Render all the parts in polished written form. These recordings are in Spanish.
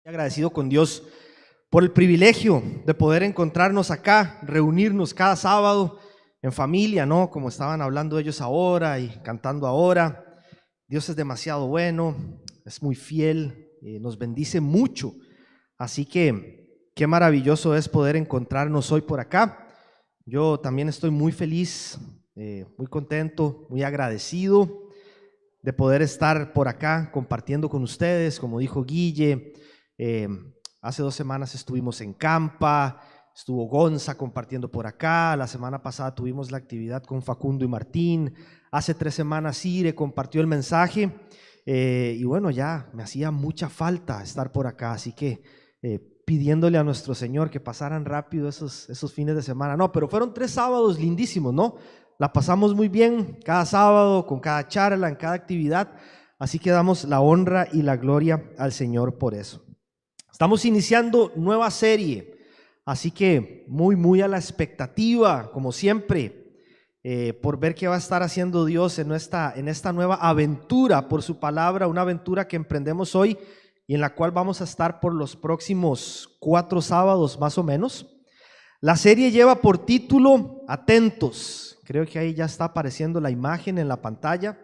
Agradecido con Dios por el privilegio de poder encontrarnos acá, reunirnos cada sábado en familia, ¿no? Como estaban hablando ellos ahora y cantando ahora. Dios es demasiado bueno, es muy fiel, nos bendice mucho. Así que qué maravilloso es poder encontrarnos hoy por acá. Yo también estoy muy feliz, muy contento, muy agradecido de poder estar por acá compartiendo con ustedes, como dijo Guille. Hace 2 semanas estuvimos en Campa, estuvo Gonza compartiendo por acá, la semana pasada tuvimos la actividad con Facundo y Martín, hace 3 semanas Ire compartió el mensaje, y bueno, ya me hacía mucha falta estar por acá, así que pidiéndole a nuestro Señor que pasaran rápido esos fines de semana. No, pero fueron 3 sábados lindísimos, ¿no? La pasamos muy bien cada sábado, con cada charla, en cada actividad, así que damos la honra y la gloria al Señor por eso. Estamos iniciando nueva serie, así que muy a la expectativa, como siempre, por ver qué va a estar haciendo Dios en esta nueva aventura por su palabra, una aventura que emprendemos hoy y en la cual vamos a estar por los próximos 4 sábados más o menos. La serie lleva por título Atentos, creo que ahí ya está apareciendo la imagen en la pantalla.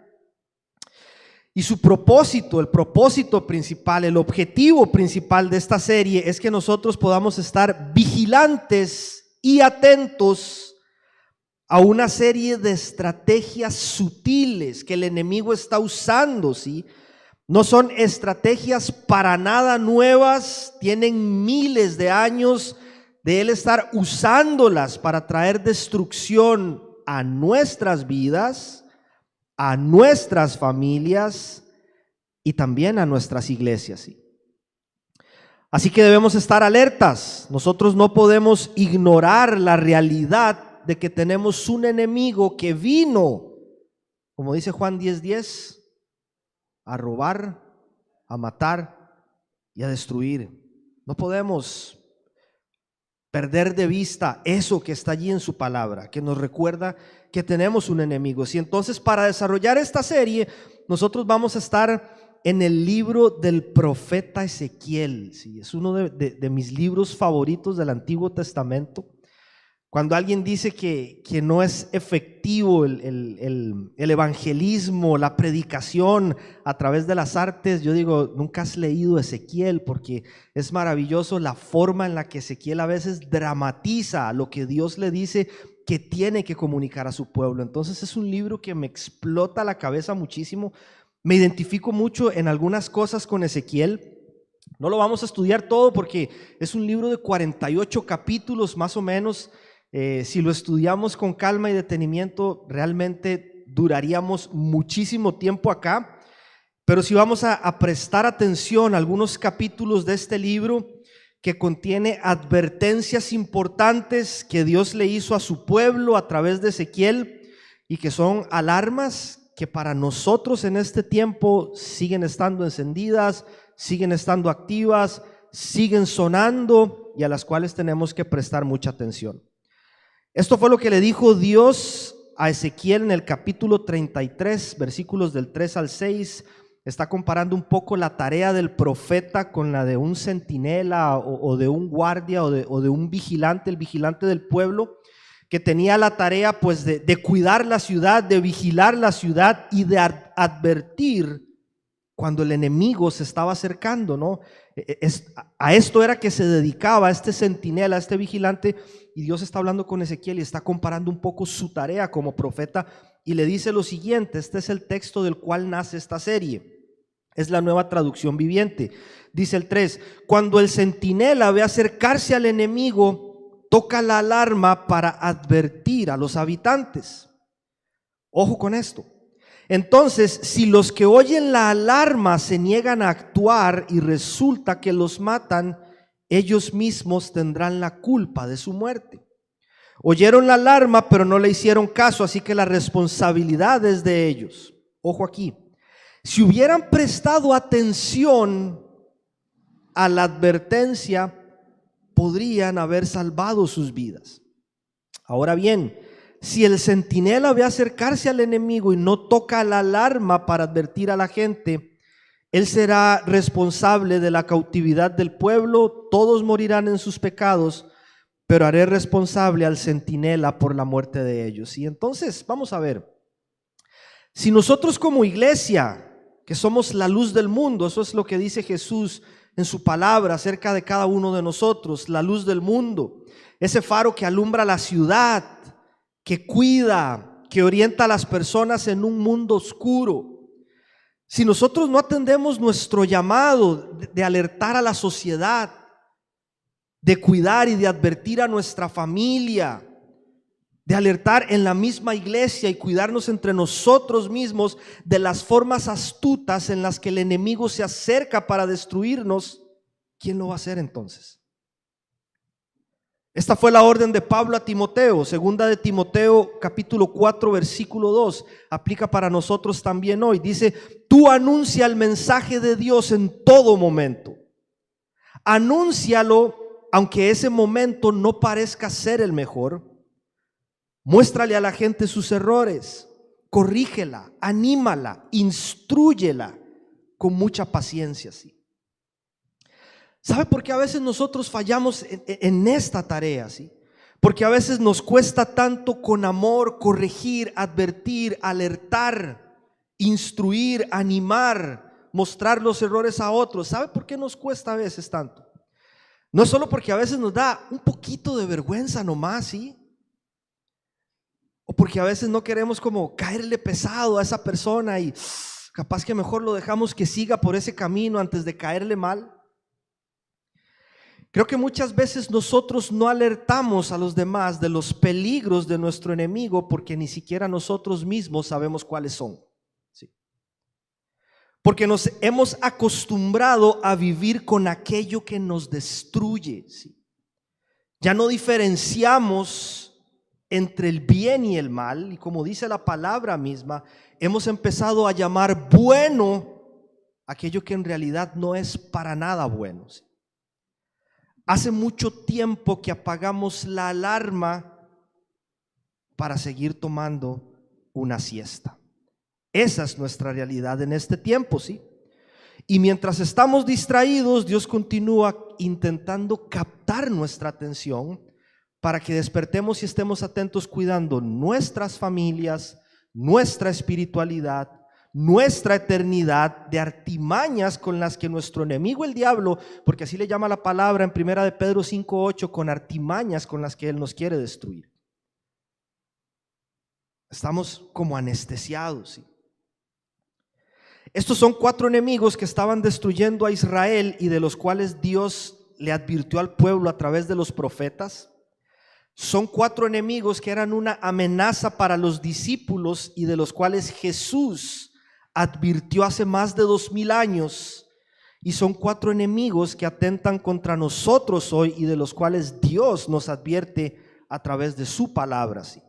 Y su propósito, el propósito principal, el objetivo principal de esta serie es que nosotros podamos estar vigilantes y atentos a una serie de estrategias sutiles que el enemigo está usando, ¿sí? No son estrategias para nada nuevas, tienen miles de años de él estar usándolas para traer destrucción a nuestras vidas, a nuestras familias y también a nuestras iglesias. Así que debemos estar alertas. Nosotros no podemos ignorar la realidad de que tenemos un enemigo que vino, como dice Juan 10:10, a robar, a matar y a destruir. No podemos perder de vista eso que está allí en su palabra, que nos recuerda que tenemos un enemigo. Y entonces, para desarrollar esta serie, nosotros vamos a estar en el libro del profeta Ezequiel. Sí, es uno de mis libros favoritos del Antiguo Testamento. Cuando alguien dice que no es efectivo el evangelismo, la predicación a través de las artes, yo digo, nunca has leído Ezequiel, porque es maravilloso la forma en la que Ezequiel a veces dramatiza lo que Dios le dice que tiene que comunicar a su pueblo. Entonces es un libro que me explota la cabeza muchísimo. Me identifico mucho en algunas cosas con Ezequiel. No lo vamos a estudiar todo porque es un libro de 48 capítulos más o menos. Si lo estudiamos con calma y detenimiento, realmente duraríamos muchísimo tiempo acá. Pero si vamos a prestar atención a algunos capítulos de este libro que contiene advertencias importantes que Dios le hizo a su pueblo a través de Ezequiel y que son alarmas que para nosotros en este tiempo siguen estando encendidas, siguen estando activas, siguen sonando y a las cuales tenemos que prestar mucha atención. Esto fue lo que le dijo Dios a Ezequiel en el capítulo 33, versículos del 3 al 6. Está comparando un poco la tarea del profeta con la de un centinela o de un guardia o de un vigilante, el vigilante del pueblo, que tenía la tarea pues de cuidar la ciudad, de vigilar la ciudad y de advertir cuando el enemigo se estaba acercando, ¿no? A esto era que se dedicaba este centinela, este vigilante, y Dios está hablando con Ezequiel y está comparando un poco su tarea como profeta y le dice lo siguiente. Este es el texto del cual nace esta serie, es la Nueva Traducción Viviente. Dice el 3: cuando el centinela ve acercarse al enemigo, toca la alarma para advertir a los habitantes. Ojo con esto. Entonces, si los que oyen la alarma se niegan a actuar y resulta que los matan, ellos mismos tendrán la culpa de su muerte. Oyeron la alarma, pero no le hicieron caso, así que la responsabilidad es de ellos. Ojo aquí. Si hubieran prestado atención a la advertencia, podrían haber salvado sus vidas. Ahora bien, si el centinela ve acercarse al enemigo y no toca la alarma para advertir a la gente, Él será responsable de la cautividad del pueblo, todos morirán en sus pecados, pero haré responsable al centinela por la muerte de ellos. Y entonces, vamos a ver, si nosotros como iglesia, que somos la luz del mundo, eso es lo que dice Jesús en su palabra acerca de cada uno de nosotros, la luz del mundo, ese faro que alumbra la ciudad, que cuida, que orienta a las personas en un mundo oscuro. Si nosotros no atendemos nuestro llamado de alertar a la sociedad, de cuidar y de advertir a nuestra familia, de alertar en la misma iglesia y cuidarnos entre nosotros mismos de las formas astutas en las que el enemigo se acerca para destruirnos, ¿quién lo va a hacer entonces? Esta fue la orden de Pablo a Timoteo, segunda de Timoteo capítulo 4 versículo 2, aplica para nosotros también hoy. Dice: tú anuncia el mensaje de Dios en todo momento. Anúncialo aunque ese momento no parezca ser el mejor. Muéstrale a la gente sus errores, corrígela, anímala, instrúyela con mucha paciencia. ¿Sí? ¿Sabe por qué a veces nosotros fallamos en esta tarea? ¿Sí? Porque a veces nos cuesta tanto con amor corregir, advertir, alertar, instruir, animar, mostrar los errores a otros. ¿Sabe por qué nos cuesta a veces tanto? No es solo porque a veces nos da un poquito de vergüenza nomás, ¿sí? O porque a veces no queremos como caerle pesado a esa persona y capaz que mejor lo dejamos que siga por ese camino antes de caerle mal. Creo que muchas veces nosotros no alertamos a los demás de los peligros de nuestro enemigo porque ni siquiera nosotros mismos sabemos cuáles son. ¿Sí? Porque nos hemos acostumbrado a vivir con aquello que nos destruye. ¿Sí? Ya no diferenciamos entre el bien y el mal, y como dice la palabra misma, hemos empezado a llamar bueno aquello que en realidad no es para nada bueno. ¿Sí? Hace mucho tiempo que apagamos la alarma para seguir tomando una siesta. Esa es nuestra realidad en este tiempo, ¿sí? Y mientras estamos distraídos, Dios continúa intentando captar nuestra atención para que despertemos y estemos atentos cuidando nuestras familias, nuestra espiritualidad, nuestra eternidad, de artimañas con las que nuestro enemigo el diablo, porque así le llama la palabra en primera de Pedro 5:8, con artimañas con las que él nos quiere destruir. Estamos como anestesiados, ¿sí? Estos son 4 enemigos que estaban destruyendo a Israel y de los cuales Dios le advirtió al pueblo a través de los profetas. Son 4 enemigos que eran una amenaza para los discípulos y de los cuales Jesús advirtió hace más de 2000 años, y son 4 enemigos que atentan contra nosotros hoy y de los cuales Dios nos advierte a través de su palabra. ¿Sí?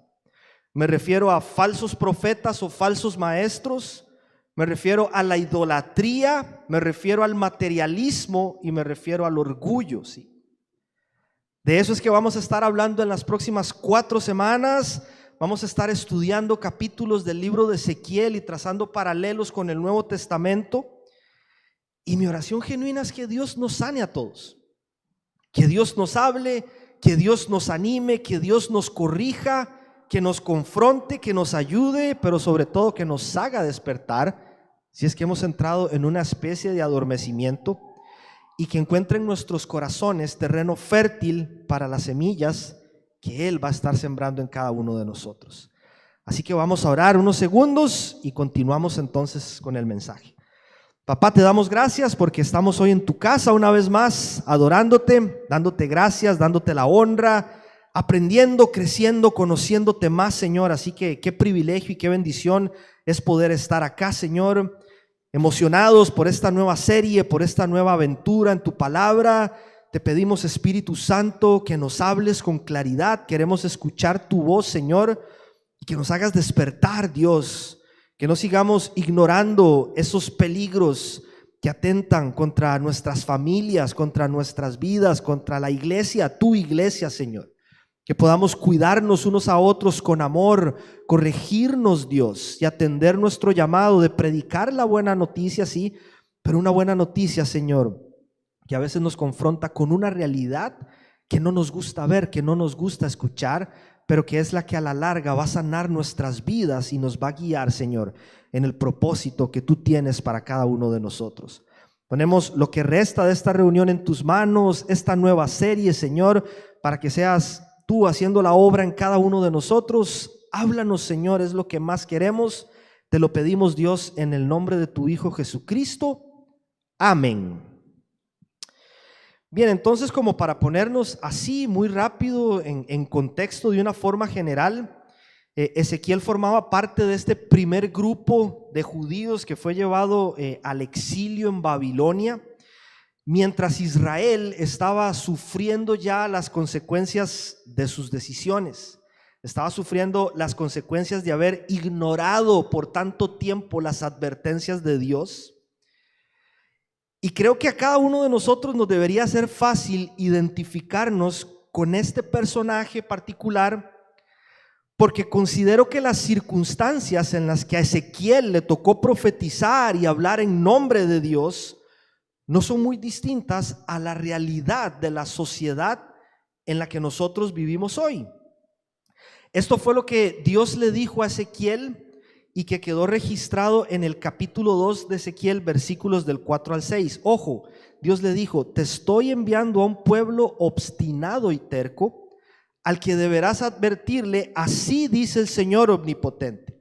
Me refiero a falsos profetas o falsos maestros, me refiero a la idolatría, me refiero al materialismo y me refiero al orgullo. ¿Sí? De eso es que vamos a estar hablando en las próximas 4 semanas. Vamos a estar estudiando capítulos del libro de Ezequiel y trazando paralelos con el Nuevo Testamento. Y mi oración genuina es que Dios nos sane a todos, que Dios nos hable, que Dios nos anime, que Dios nos corrija, que nos confronte, que nos ayude, pero sobre todo que nos haga despertar si es que hemos entrado en una especie de adormecimiento, y que encuentre en nuestros corazones terreno fértil para las semillas que Él va a estar sembrando en cada uno de nosotros. Así que vamos a orar unos segundos y continuamos entonces con el mensaje. Papá, te damos gracias porque estamos hoy en tu casa una vez más, adorándote, dándote gracias, dándote la honra, aprendiendo, creciendo, conociéndote más, Señor. Así que qué privilegio y qué bendición es poder estar acá, Señor, emocionados por esta nueva serie, por esta nueva aventura en tu palabra. Te pedimos, Espíritu Santo, que nos hables con claridad. Queremos escuchar tu voz, Señor, y que nos hagas despertar, Dios. Que no sigamos ignorando esos peligros que atentan contra nuestras familias, contra nuestras vidas, contra la iglesia, tu iglesia, Señor. Que podamos cuidarnos unos a otros con amor, corregirnos, Dios, y atender nuestro llamado de predicar la buena noticia, sí, Pero una buena noticia, Señor, que a veces nos confronta con una realidad que no nos gusta ver, que no nos gusta escuchar, pero que es la que a la larga va a sanar nuestras vidas y nos va a guiar, Señor, en el propósito que tú tienes para cada uno de nosotros. Ponemos lo que resta de esta reunión en tus manos, esta nueva serie, Señor, para que seas tú haciendo la obra en cada uno de nosotros. Háblanos, Señor, es lo que más queremos. Te lo pedimos, Dios, en el nombre de tu Hijo Jesucristo. Amén. Bien, entonces, como para ponernos así muy rápido en contexto de una forma general, Ezequiel formaba parte de este primer grupo de judíos que fue llevado al exilio en Babilonia, mientras Israel estaba sufriendo ya las consecuencias de sus decisiones. Estaba sufriendo las consecuencias de haber ignorado por tanto tiempo las advertencias de Dios. Y creo que a cada uno de nosotros nos debería ser fácil identificarnos con este personaje particular, porque considero que las circunstancias en las que a Ezequiel le tocó profetizar y hablar en nombre de Dios no son muy distintas a la realidad de la sociedad en la que nosotros vivimos hoy. Esto fue lo que Dios le dijo a Ezequiel y que quedó registrado en el capítulo 2 de Ezequiel, versículos del 4 al 6. Ojo, Dios le dijo: te estoy enviando a un pueblo obstinado y terco, al que deberás advertirle, así dice el Señor omnipotente.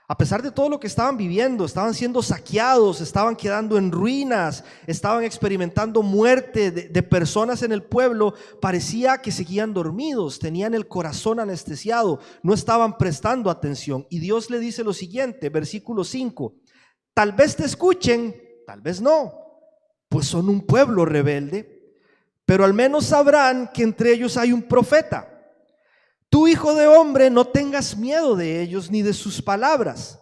A pesar de todo lo que estaban viviendo, estaban siendo saqueados, estaban quedando en ruinas, estaban experimentando muerte de personas en el pueblo, parecía que seguían dormidos, tenían el corazón anestesiado, no estaban prestando atención. Y Dios le dice lo siguiente, versículo 5: tal vez te escuchen, tal vez no, pues son un pueblo rebelde, pero al menos sabrán que entre ellos hay un profeta. Tú, hijo de hombre, no tengas miedo de ellos ni de sus palabras.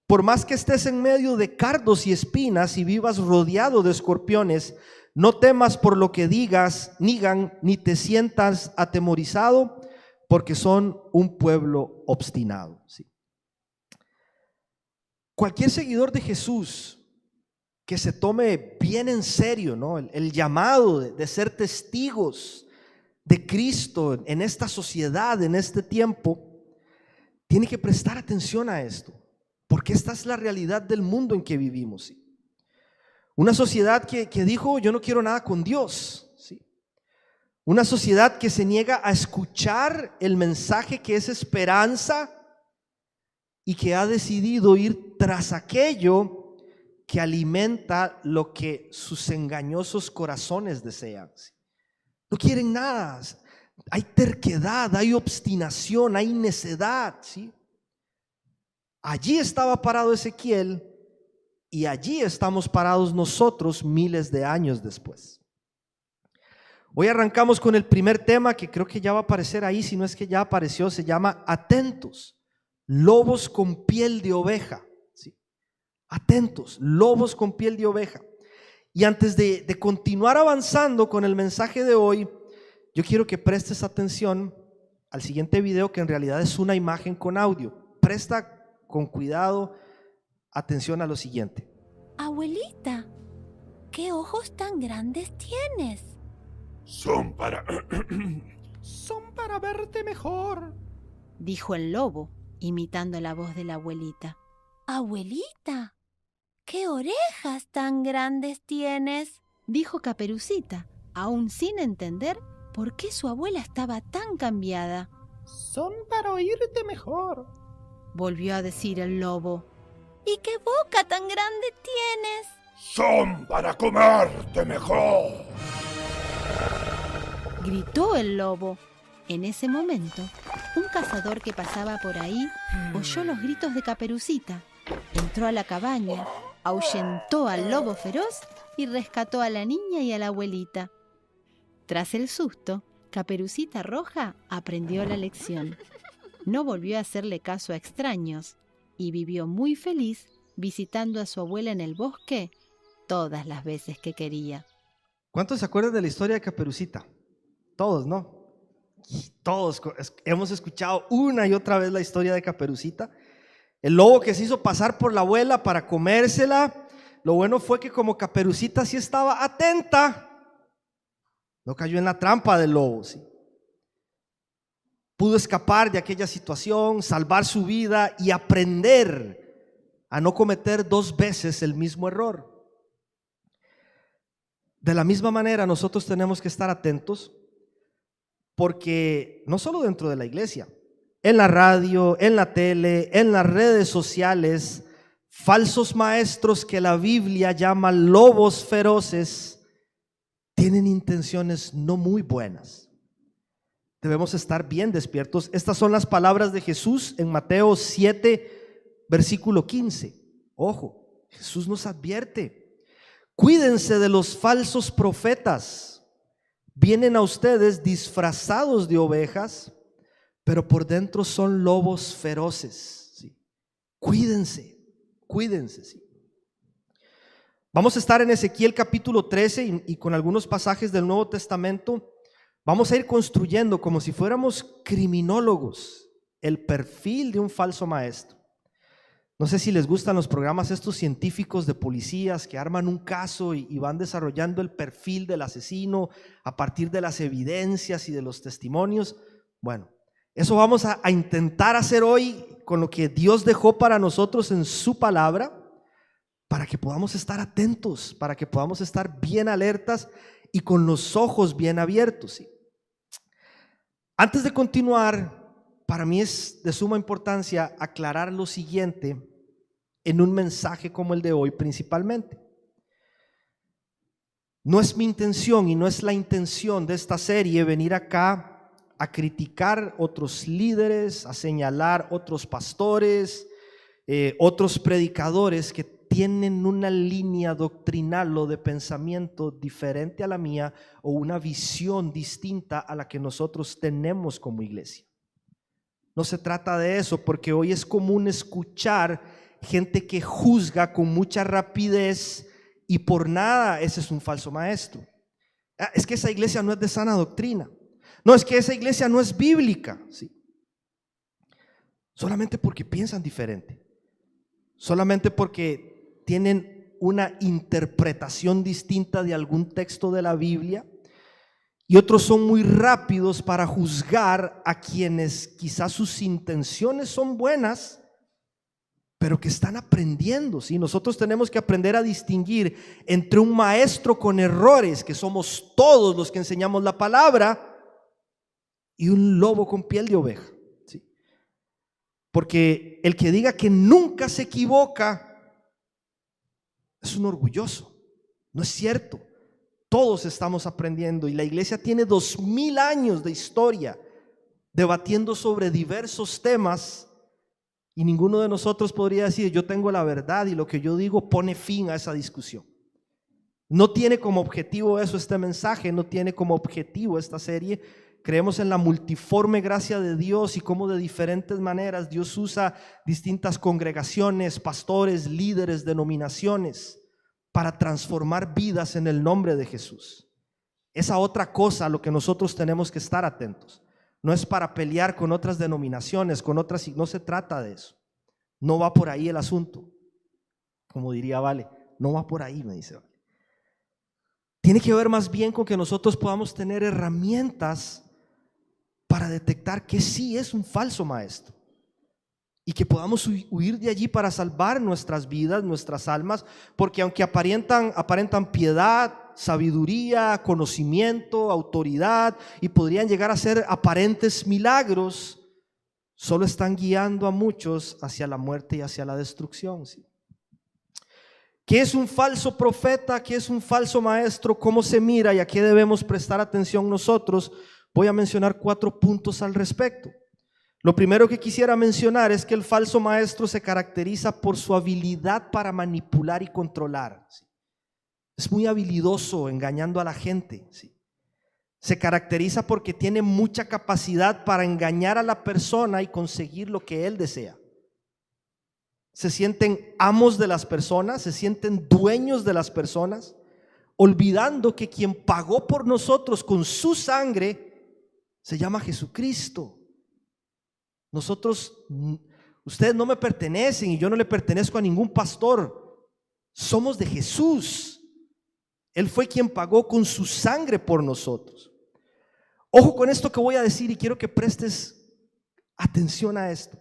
Por más que estés en medio de cardos y espinas y vivas rodeado de escorpiones, no temas por lo que digan, ni te sientas atemorizado, porque son un pueblo obstinado. Sí. Cualquier seguidor de Jesús que se tome bien en serio, ¿no?, el llamado de ser testigos de Cristo en esta sociedad, en este tiempo, tiene que prestar atención a esto, porque esta es la realidad del mundo en que vivimos. ¿Sí? Una sociedad que dijo: yo no quiero nada con Dios. ¿Sí? Una sociedad que se niega a escuchar el mensaje que es esperanza y que ha decidido ir tras aquello que alimenta lo que sus engañosos corazones desean. ¿Sí? No quieren nada, hay terquedad, hay obstinación, hay necedad, ¿sí? Allí estaba parado Ezequiel y allí estamos parados nosotros miles de años después. Hoy arrancamos con el primer tema que creo que ya va a aparecer ahí, si no es que ya apareció. Se llama Atentos, lobos con piel de oveja, ¿sí? Atentos, lobos con piel de oveja. Y antes de continuar avanzando con el mensaje de hoy, yo quiero que prestes atención al siguiente video, que en realidad es una imagen con audio. Presta con cuidado atención a lo siguiente. Abuelita, ¿qué ojos tan grandes tienes? Son para verte mejor, dijo el lobo, imitando la voz de la abuelita. Abuelita, ¿qué orejas tan grandes tienes? Dijo Caperucita, aún sin entender por qué su abuela estaba tan cambiada. son para oírte mejor. Volvió a decir el lobo. ¿Y qué boca tan grande tienes? Son para comerte mejor. Gritó el lobo. En ese momento, un cazador que pasaba por ahí oyó los gritos de Caperucita. Entró a la cabaña, ahuyentó al lobo feroz y rescató a la niña y a la abuelita. Tras el susto, Caperucita Roja aprendió la lección. No volvió a hacerle caso a extraños y vivió muy feliz visitando a su abuela en el bosque todas las veces que quería. ¿Cuántos se acuerdan de la historia de Caperucita? Todos, ¿no? Todos hemos escuchado una y otra vez la historia de Caperucita. El lobo que se hizo pasar por la abuela para comérsela, Lo bueno fue que como Caperucita sí estaba atenta, no cayó en la trampa del lobo, ¿sí? Pudo escapar de aquella situación, salvar su vida y aprender a no cometer 2 veces el mismo error. De la misma manera, nosotros tenemos que estar atentos, porque no solo dentro de la iglesia, en la radio, en la tele, en las redes sociales, falsos maestros que la Biblia llama lobos feroces tienen intenciones no muy buenas. Debemos estar bien despiertos. Estas son las palabras de Jesús en Mateo 7, versículo 15. Ojo, Jesús nos advierte: cuídense de los falsos profetas. Vienen a ustedes disfrazados de ovejas, pero por dentro son lobos feroces, ¿sí? Cuídense, ¿sí? Vamos a estar en Ezequiel capítulo 13 y con algunos pasajes del Nuevo Testamento vamos a ir construyendo, como si fuéramos criminólogos, el perfil de un falso maestro. No sé si les gustan los programas estos científicos de policías que arman un caso y van desarrollando el perfil del asesino a partir de las evidencias y de los testimonios. Bueno, eso vamos a intentar hacer hoy con lo que Dios dejó para nosotros en su palabra, para que podamos estar atentos, para que podamos estar bien alertas y con los ojos bien abiertos, ¿sí? Antes de continuar, para mí es de suma importancia aclarar lo siguiente en un mensaje como el de hoy principalmente. No es mi intención y no es la intención de esta serie venir acá a criticar otros líderes, a señalar otros pastores, otros predicadores que tienen una línea doctrinal o de pensamiento diferente a la mía o una visión distinta a la que nosotros tenemos como iglesia. No se trata de eso, porque hoy es común escuchar gente que juzga con mucha rapidez y por nada ese es un falso maestro. Es que esa iglesia no es de sana doctrina. No, es que esa iglesia no es bíblica, ¿sí? Solamente porque piensan diferente, solamente porque tienen una interpretación distinta de algún texto de la Biblia, y otros son muy rápidos para juzgar a quienes quizás sus intenciones son buenas, pero que están aprendiendo, ¿sí? Nosotros tenemos que aprender a distinguir entre un maestro con errores, que somos todos los que enseñamos la palabra, y un lobo con piel de oveja, ¿sí? Porque el que diga que nunca se equivoca es un orgulloso. No es cierto. Todos estamos aprendiendo y la iglesia tiene 2000 años de historia debatiendo sobre diversos temas, y ninguno de nosotros podría decir yo tengo la verdad y lo que yo digo pone fin a esa discusión. No tiene como objetivo eso este mensaje, no tiene como objetivo esta serie. Creemos en la multiforme gracia de Dios y cómo de diferentes maneras Dios usa distintas congregaciones, pastores, líderes, denominaciones para transformar vidas en el nombre de Jesús. Esa otra cosa a lo que nosotros tenemos que estar atentos. No es para pelear con otras denominaciones, con otras, no se trata de eso. No va por ahí el asunto. Como diría Vale, no va por ahí, me dice Vale. Tiene que ver más bien con que nosotros podamos tener herramientas para detectar que sí es un falso maestro y que podamos huir de allí para salvar nuestras vidas, nuestras almas, porque aunque aparentan piedad, sabiduría, conocimiento, autoridad y podrían llegar a ser aparentes milagros, solo están guiando a muchos hacia la muerte y hacia la destrucción, ¿sí? ¿Qué es un falso profeta? ¿Qué es un falso maestro? ¿Cómo se mira y a qué debemos prestar atención nosotros? Voy a mencionar 4 puntos al respecto. Lo primero que quisiera mencionar es que el falso maestro se caracteriza por su habilidad para manipular y controlar, ¿sí? Es muy habilidoso engañando a la gente, ¿sí? Se caracteriza porque tiene mucha capacidad para engañar a la persona y conseguir lo que él desea. Se sienten amos de las personas, se sienten dueños de las personas, olvidando que quien pagó por nosotros con su sangre se llama Jesucristo. Ustedes no me pertenecen y yo no le pertenezco a ningún pastor. Somos de Jesús. Él fue quien pagó con su sangre por nosotros. Ojo con esto que voy a decir y quiero que prestes atención a esto.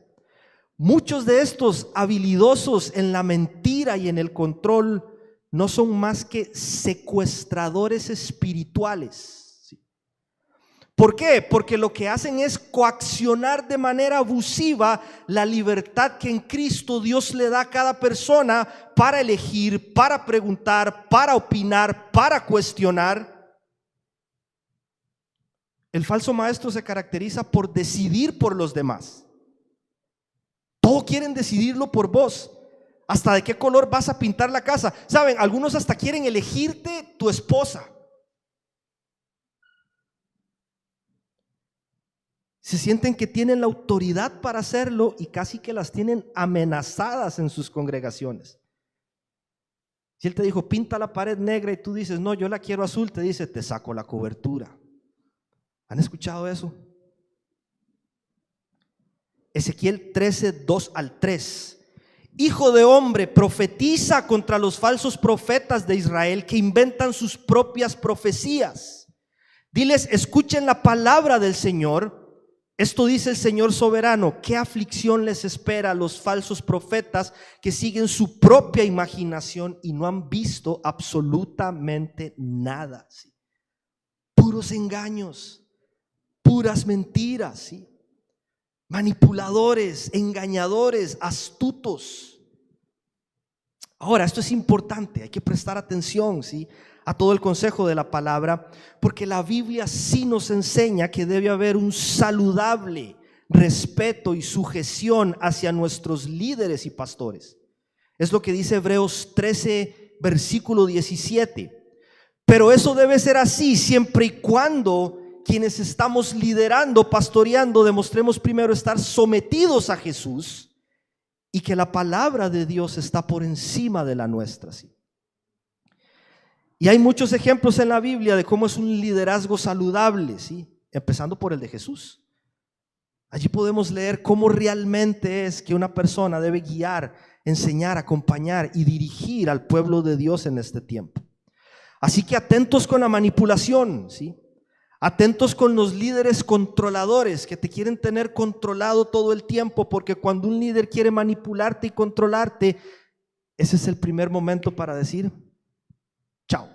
Muchos de estos habilidosos en la mentira y en el control no son más que secuestradores espirituales. ¿Sí? ¿Por qué? Porque lo que hacen es coaccionar de manera abusiva la libertad que en Cristo Dios le da a cada persona para elegir, para preguntar, para opinar, para cuestionar. El falso maestro se caracteriza por decidir por los demás. Todo quieren decidirlo por vos. Hasta de qué color vas a pintar la casa. Saben, algunos hasta quieren elegirte tu esposa. Se sienten que tienen la autoridad para hacerlo y casi que las tienen amenazadas en sus congregaciones. Si él te dijo, pinta la pared negra y tú dices, no, yo la quiero azul, te dice, te saco la cobertura. ¿Han escuchado eso? Ezequiel 13, 2 al 3. Hijo de hombre, profetiza contra los falsos profetas de Israel que inventan sus propias profecías. Diles, escuchen la palabra del Señor. Esto dice el Señor soberano: ¿qué aflicción les espera a los falsos profetas que siguen su propia imaginación y no han visto absolutamente nada? ¿Sí? Puros engaños, puras mentiras, ¿sí? Manipuladores, engañadores, astutos. Ahora, esto es importante, hay que prestar atención, ¿sí?, a todo el consejo de la palabra, porque la Biblia sí nos enseña que debe haber un saludable respeto y sujeción hacia nuestros líderes y pastores. Es lo que dice Hebreos 13, versículo 17. Pero eso debe ser así siempre y cuando quienes estamos liderando, pastoreando, demostremos primero estar sometidos a Jesús y que la palabra de Dios está por encima de la nuestra, ¿sí? Y hay muchos ejemplos en la Biblia de cómo es un liderazgo saludable, ¿sí?, empezando por el de Jesús. Allí podemos leer cómo realmente es que una persona debe guiar, enseñar, acompañar y dirigir al pueblo de Dios en este tiempo. Así que atentos con la manipulación, ¿sí? Atentos con los líderes controladores que te quieren tener controlado todo el tiempo, porque cuando un líder quiere manipularte y controlarte, ese es el primer momento para decir chao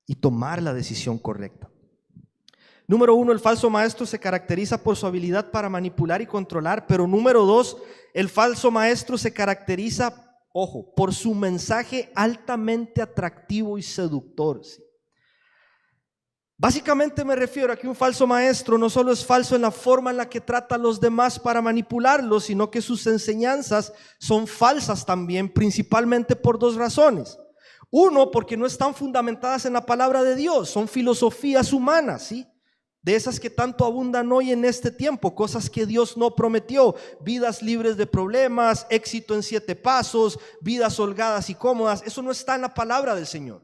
y tomar la decisión correcta. Número 1, el falso maestro se caracteriza por su habilidad para manipular y controlar, pero número 2, el falso maestro se caracteriza, ojo, por su mensaje altamente atractivo y seductor, ¿sí? Básicamente me refiero a que un falso maestro no solo es falso en la forma en la que trata a los demás para manipularlos, sino que sus enseñanzas son falsas también, principalmente por dos razones. Uno, porque no están fundamentadas en la palabra de Dios, son filosofías humanas, ¿sí?, de esas que tanto abundan hoy en este tiempo, cosas que Dios no prometió: vidas libres de problemas, éxito en 7 pasos, vidas holgadas y cómodas. Eso no está en la palabra del Señor.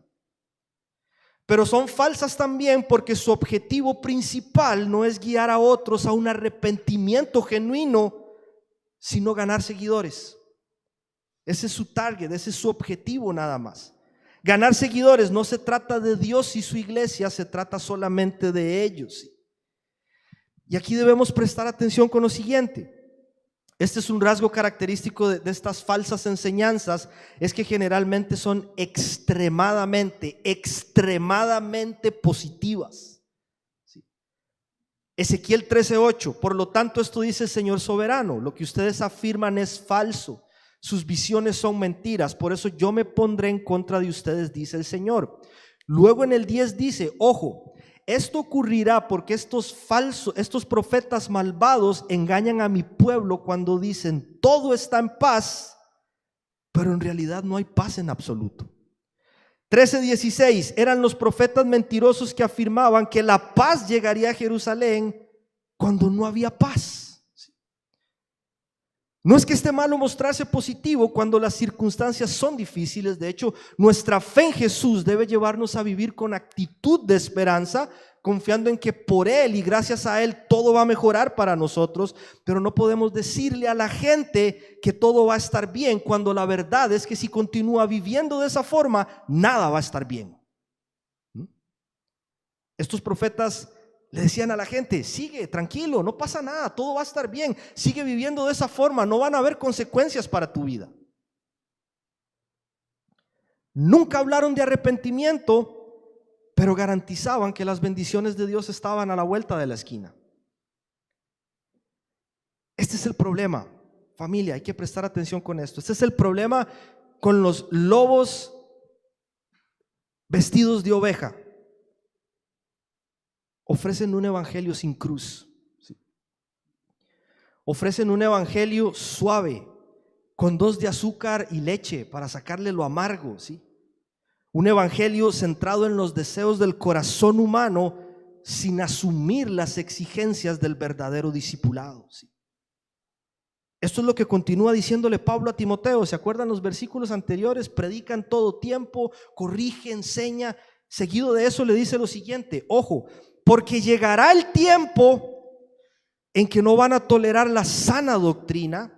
Pero son falsas también porque su objetivo principal no es guiar a otros a un arrepentimiento genuino, sino ganar seguidores. Ese es su target, ese es su objetivo nada más. Ganar seguidores. No se trata de Dios y su iglesia, se trata solamente de ellos. Y aquí debemos prestar atención con lo siguiente. Este es un rasgo característico de estas falsas enseñanzas, es que generalmente son extremadamente positivas. ¿Sí? Ezequiel 13:8, por lo tanto esto dice el Señor soberano: lo que ustedes afirman es falso, sus visiones son mentiras, por eso yo me pondré en contra de ustedes, dice el Señor. Luego en el 10 dice: ojo, esto ocurrirá porque estos profetas malvados engañan a mi pueblo cuando dicen todo está en paz, pero en realidad no hay paz en absoluto. 13:16, eran los profetas mentirosos que afirmaban que la paz llegaría a Jerusalén cuando no había paz. No es que esté malo mostrarse positivo cuando las circunstancias son difíciles. De hecho, nuestra fe en Jesús debe llevarnos a vivir con actitud de esperanza, confiando en que por Él y gracias a Él todo va a mejorar para nosotros. Pero no podemos decirle a la gente que todo va a estar bien, cuando la verdad es que si continúa viviendo de esa forma, nada va a estar bien. Estos profetas le decían a la gente: sigue tranquilo, no pasa nada, todo va a estar bien, sigue viviendo de esa forma, no van a haber consecuencias para tu vida. Nunca hablaron de arrepentimiento, pero garantizaban que las bendiciones de Dios estaban a la vuelta de la esquina. Este es el problema, familia, hay que prestar atención con esto. Este es el problema con los lobos vestidos de oveja. Ofrecen un evangelio sin cruz, ¿sí? Ofrecen un evangelio suave, con 2 de azúcar y leche para sacarle lo amargo, ¿sí? Un evangelio centrado en los deseos del corazón humano, sin asumir las exigencias del verdadero discipulado, ¿sí? Esto es lo que continúa diciéndole Pablo a Timoteo. ¿Se acuerdan los versículos anteriores? Predica en todo tiempo, corrige, enseña. Seguido de eso le dice lo siguiente: ojo, porque llegará el tiempo en que no van a tolerar la sana doctrina,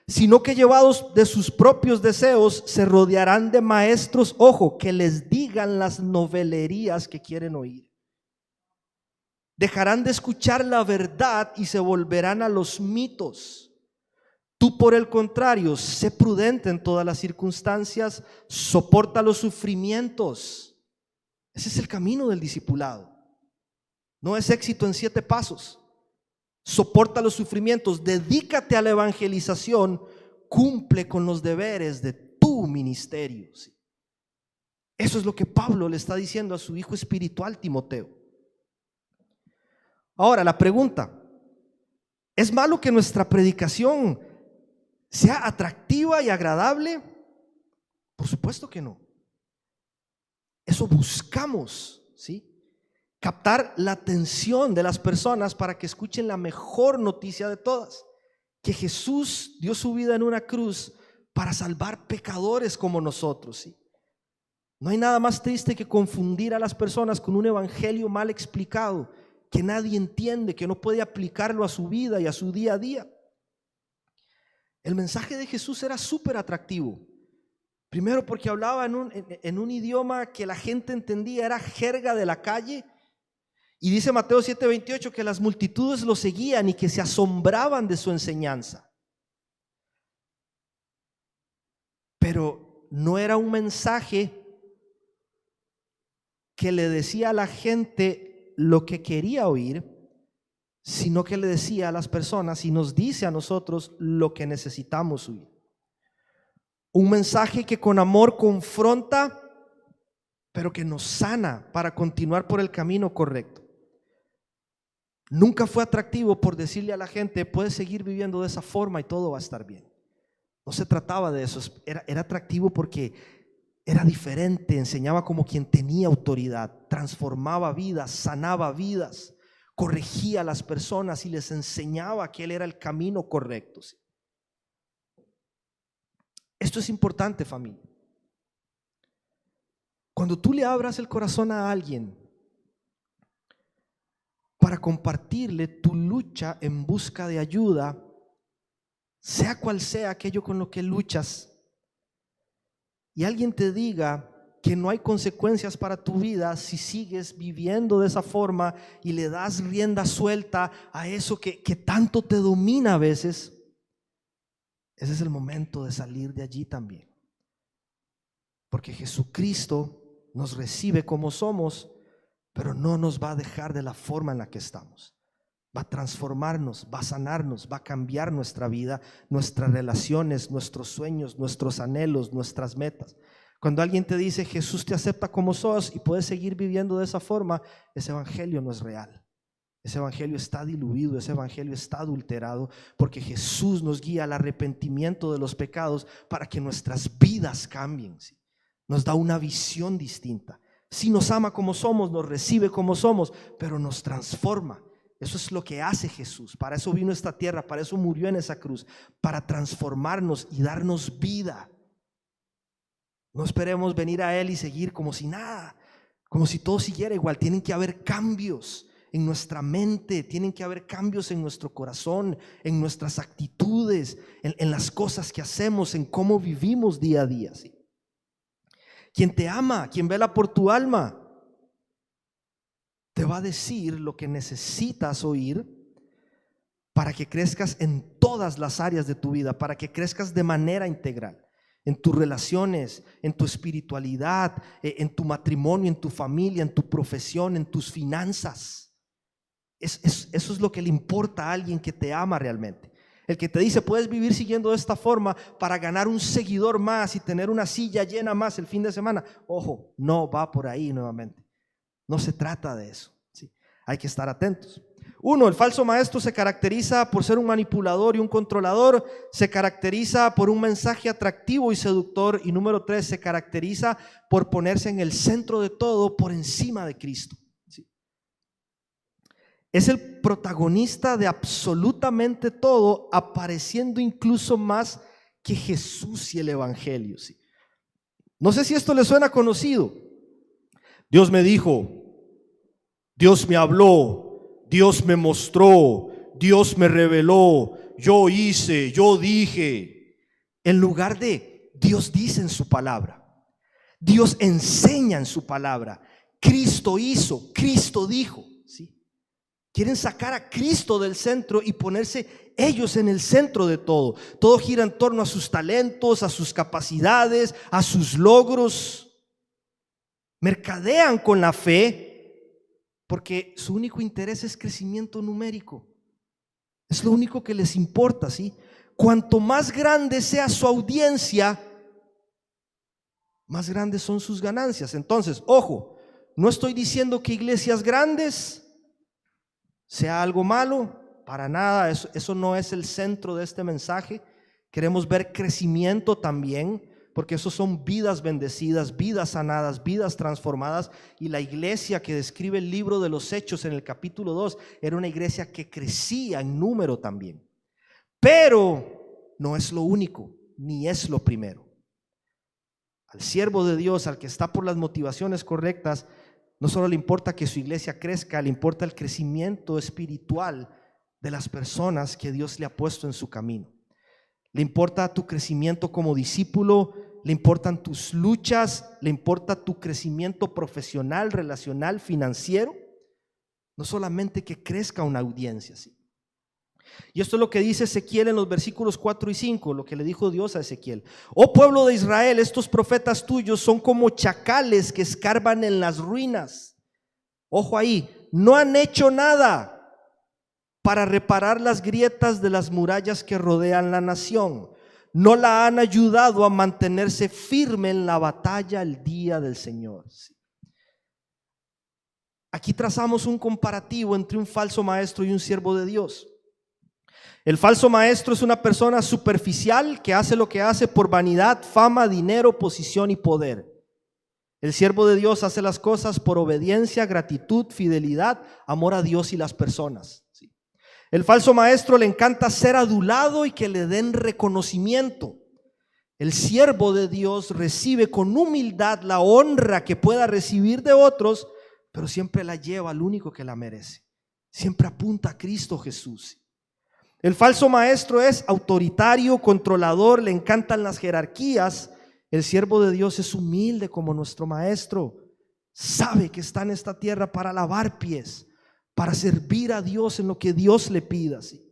sino que llevados de sus propios deseos se rodearán de maestros, ojo, que les digan las novelerías que quieren oír. Dejarán de escuchar la verdad y se volverán a los mitos. Tú, por el contrario, sé prudente en todas las circunstancias, soporta los sufrimientos. Ese es el camino del discipulado. No es éxito en 7 pasos. Soporta los sufrimientos, dedícate a la evangelización, cumple con los deberes de tu ministerio, ¿sí? Eso es lo que Pablo le está diciendo a su hijo espiritual Timoteo. Ahora la pregunta: ¿es malo que nuestra predicación sea atractiva y agradable? Por supuesto que no. Eso buscamos, ¿sí? Captar la atención de las personas para que escuchen la mejor noticia de todas: que Jesús dio su vida en una cruz para salvar pecadores como nosotros, ¿sí? No hay nada más triste que confundir a las personas con un evangelio mal explicado, que nadie entiende, que no puede aplicarlo a su vida y a su día a día. El mensaje de Jesús era súper atractivo. Primero porque hablaba en un idioma que la gente entendía, era jerga de la calle. Y dice Mateo 7:28 que las multitudes lo seguían y que se asombraban de su enseñanza. Pero no era un mensaje que le decía a la gente lo que quería oír, sino que le decía a las personas y nos dice a nosotros lo que necesitamos oír. Un mensaje que con amor confronta, pero que nos sana para continuar por el camino correcto. Nunca fue atractivo por decirle a la gente: puedes seguir viviendo de esa forma y todo va a estar bien. No se trataba de eso. Era atractivo porque era diferente, enseñaba como quien tenía autoridad, transformaba vidas, sanaba vidas, corregía a las personas y les enseñaba que Él era el camino correcto, ¿sí? Esto es importante, familia. Cuando tú le abras el corazón a alguien para compartirle tu lucha en busca de ayuda, sea cual sea aquello con lo que luchas, y alguien te diga que no hay consecuencias para tu vida si sigues viviendo de esa forma y le das rienda suelta a eso que tanto te domina a veces, ese es el momento de salir de allí también. Porque Jesucristo nos recibe como somos, pero no nos va a dejar de la forma en la que estamos. Va a transformarnos, va a sanarnos, va a cambiar nuestra vida, nuestras relaciones, nuestros sueños, nuestros anhelos, nuestras metas. Cuando alguien te dice Jesús te acepta como sos y puedes seguir viviendo de esa forma, ese evangelio no es real. Ese evangelio está diluido, ese evangelio está adulterado, porque Jesús nos guía al arrepentimiento de los pecados para que nuestras vidas cambien, ¿sí? Nos da una visión distinta. Si nos ama como somos, nos recibe como somos, pero nos transforma Eso es lo que hace Jesús. Para eso vino a esta tierra, para eso murió en esa cruz, para transformarnos y darnos vida. No esperemos venir a Él y seguir como si nada, como si todo siguiera igual. Tienen que haber cambios en nuestra mente, tienen que haber cambios en nuestro corazón, en nuestras actitudes, en las cosas que hacemos, en cómo vivimos día a día, ¿sí? Quien te ama, quien vela por tu alma, te va a decir lo que necesitas oír para que crezcas en todas las áreas de tu vida, para que crezcas de manera integral, en tus relaciones, en tu espiritualidad, en tu matrimonio, en tu familia, en tu profesión, en tus finanzas. Eso es lo que le importa a alguien que te ama realmente. El que te dice puedes vivir siguiendo de esta forma para ganar un seguidor más y tener una silla llena más el fin de semana. Ojo, no va por ahí nuevamente. No se trata de eso, ¿sí? Hay que estar atentos. 1, el falso maestro se caracteriza por ser un manipulador y un controlador. Se caracteriza por un mensaje atractivo y seductor. Y número 3, se caracteriza por ponerse en el centro de todo por encima de Cristo, ¿sí? Es el protagonista de absolutamente todo, apareciendo incluso más que Jesús y el Evangelio, ¿sí? No sé si esto le suena conocido. Dios me dijo, Dios me habló, Dios me mostró, Dios me reveló, yo hice, yo dije. En lugar de Dios dice en su palabra, Dios enseña en su palabra, Cristo hizo, Cristo dijo, ¿sí? Quieren sacar a Cristo del centro y ponerse ellos en el centro de todo. Todo gira en torno a sus talentos, a sus capacidades, a sus logros. Mercadean con la fe porque su único interés es crecimiento numérico. Es lo único que les importa, ¿sí? Cuanto más grande sea su audiencia, más grandes son sus ganancias. Entonces, ojo, no estoy diciendo que iglesias grandes sea algo malo, para nada. Eso no es el centro de este mensaje. Queremos ver crecimiento también, porque eso son vidas bendecidas, vidas sanadas, vidas transformadas. Y la iglesia que describe el libro de los Hechos en el capítulo 2 era una iglesia que crecía en número también. Pero no es lo único, ni es lo primero. Al siervo de Dios, al que está por las motivaciones correctas, no solo le importa que su iglesia crezca, le importa el crecimiento espiritual de las personas que Dios le ha puesto en su camino. Le importa tu crecimiento como discípulo, le importan tus luchas, le importa tu crecimiento profesional, relacional, financiero. No solamente que crezca una audiencia, ¿sí? Y esto es lo que dice Ezequiel en los versículos 4 y 5, lo que le dijo Dios a Ezequiel. Oh pueblo de Israel, estos profetas tuyos son como chacales que escarban en las ruinas. Ojo ahí, no han hecho nada para reparar las grietas de las murallas que rodean la nación. No la han ayudado a mantenerse firme en la batalla el día del Señor. Aquí trazamos un comparativo entre un falso maestro y un siervo de Dios. El falso maestro es una persona superficial que hace lo que hace por vanidad, fama, dinero, posición y poder. El siervo de Dios hace las cosas por obediencia, gratitud, fidelidad, amor a Dios y las personas. El falso maestro le encanta ser adulado y que le den reconocimiento. El siervo de Dios recibe con humildad la honra que pueda recibir de otros, pero siempre la lleva al único que la merece. Siempre apunta a Cristo Jesús. El falso maestro es autoritario, controlador, le encantan las jerarquías. El siervo de Dios es humilde como nuestro maestro. Sabe que está en esta tierra para lavar pies, para servir a Dios en lo que Dios le pida, ¿sí?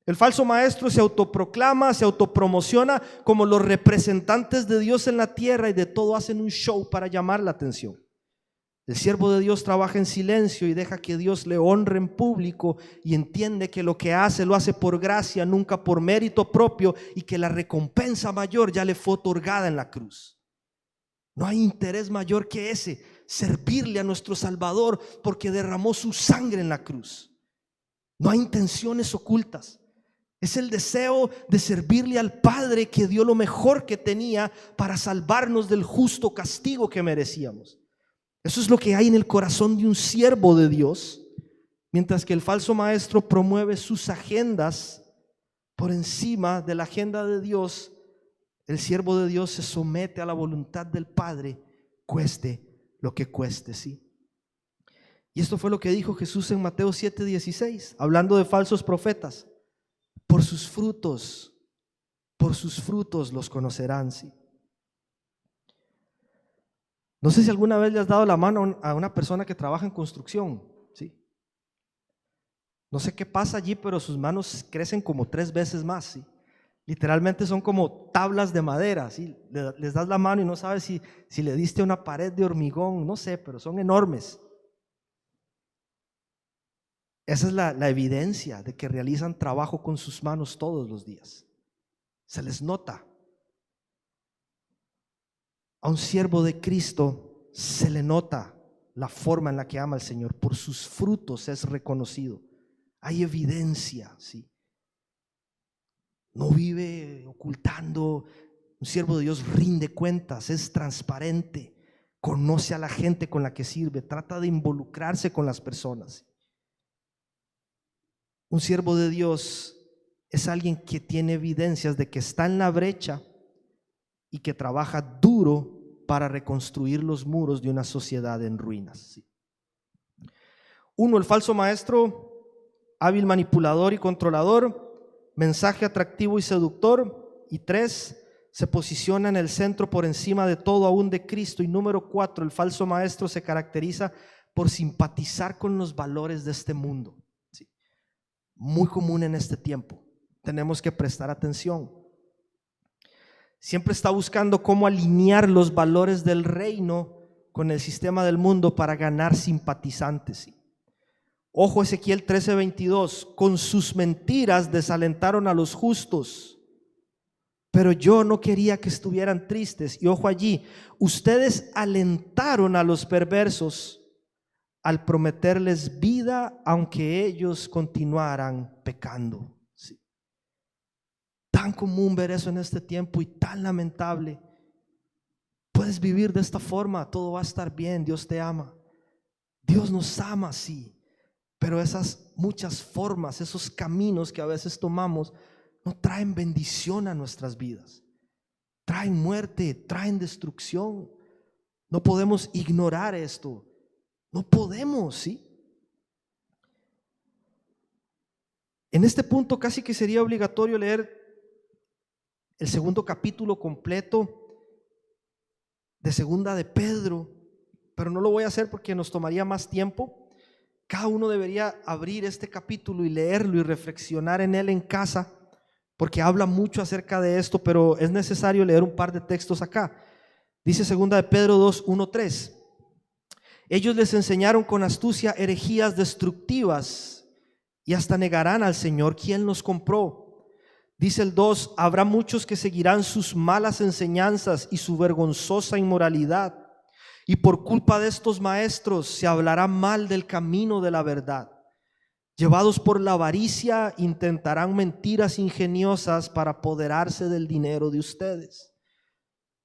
El falso maestro se autoproclama, se autopromociona como los representantes de Dios en la tierra y de todo hacen un show para llamar la atención. El siervo de Dios trabaja en silencio y deja que Dios le honre en público y entiende que lo que hace lo hace por gracia, nunca por mérito propio, y que la recompensa mayor ya le fue otorgada en la cruz. No hay interés mayor que ese, servirle a nuestro Salvador porque derramó su sangre en la cruz. No hay intenciones ocultas. Es el deseo de servirle al Padre que dio lo mejor que tenía para salvarnos del justo castigo que merecíamos. Eso es lo que hay en el corazón de un siervo de Dios. Mientras que el falso maestro promueve sus agendas por encima de la agenda de Dios, el siervo de Dios se somete a la voluntad del Padre, cueste lo que cueste, ¿sí? Y esto fue lo que dijo Jesús en Mateo 7:16, hablando de falsos profetas. Por sus frutos los conocerán, ¿sí? No sé si alguna vez le has dado la mano a una persona que trabaja en construcción, ¿sí? No sé qué pasa allí, pero sus manos crecen como 3 veces más, ¿sí? Literalmente son como tablas de madera, ¿sí? Les das la mano y no sabes si le diste una pared de hormigón, no sé, pero son enormes. Esa es la evidencia de que realizan trabajo con sus manos todos los días. Se les nota. A un siervo de Cristo se le nota la forma en la que ama al Señor. Por sus frutos es reconocido. Hay evidencia, ¿sí? No vive ocultando. Un siervo de Dios rinde cuentas, es transparente, conoce a la gente con la que sirve, trata de involucrarse con las personas. Un siervo de Dios es alguien que tiene evidencias de que está en la brecha y que trabaja duro para reconstruir los muros de una sociedad en ruinas. 1. El falso maestro, hábil manipulador y controlador, mensaje atractivo y seductor. Y 3, se posiciona en el centro por encima de todo, aún de Cristo. Y número 4, el falso maestro se caracteriza por simpatizar con los valores de este mundo. Sí. Muy común en este tiempo. Tenemos que prestar atención. Siempre está buscando cómo alinear los valores del reino con el sistema del mundo para ganar simpatizantes. ¿Sí? Ojo, Ezequiel 13:22, con sus mentiras desalentaron a los justos, pero yo no quería que estuvieran tristes. Y ojo allí, ustedes alentaron a los perversos al prometerles vida, aunque ellos continuaran pecando. Sí. Tan común ver eso en este tiempo y tan lamentable. Puedes vivir de esta forma, todo va a estar bien, Dios te ama. Dios nos ama, sí, pero esas muchas formas, esos caminos que a veces tomamos no traen bendición a nuestras vidas. Traen muerte, traen destrucción. No podemos ignorar esto. No podemos, ¿sí? En este punto casi que sería obligatorio leer el 2º capítulo completo de 2 de Pedro, pero no lo voy a hacer porque nos tomaría más tiempo. Cada uno debería abrir este capítulo y leerlo y reflexionar en él en casa, porque habla mucho acerca de esto, pero es necesario leer un par de textos acá. Dice 2 de Pedro 2:1-3. Ellos les enseñaron con astucia herejías destructivas y hasta negarán al Señor, quien los compró. Dice el 2, habrá muchos que seguirán sus malas enseñanzas y su vergonzosa inmoralidad, y por culpa de estos maestros se hablará mal del camino de la verdad. Llevados por la avaricia, intentarán mentiras ingeniosas para apoderarse del dinero de ustedes.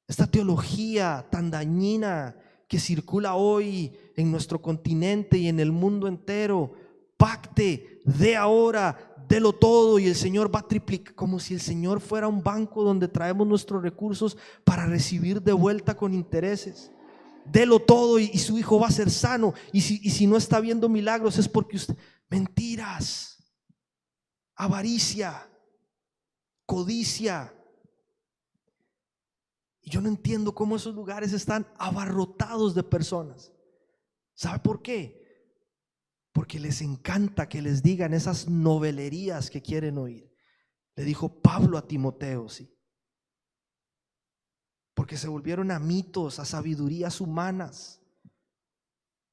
Esta teología tan dañina que circula hoy en nuestro continente y en el mundo entero, pacte, dé ahora, délo todo y el Señor va a triplicar, como si el Señor fuera un banco donde traemos nuestros recursos para recibir de vuelta con intereses. Délo todo y su hijo va a ser sano, y si no está viendo milagros es porque usted... Mentiras, avaricia, codicia. Y yo no entiendo cómo esos lugares están abarrotados de personas. ¿Sabe por qué? Porque les encanta que les digan esas novelerías que quieren oír. Le dijo Pablo a Timoteo, sí. Porque se volvieron a mitos, a sabidurías humanas.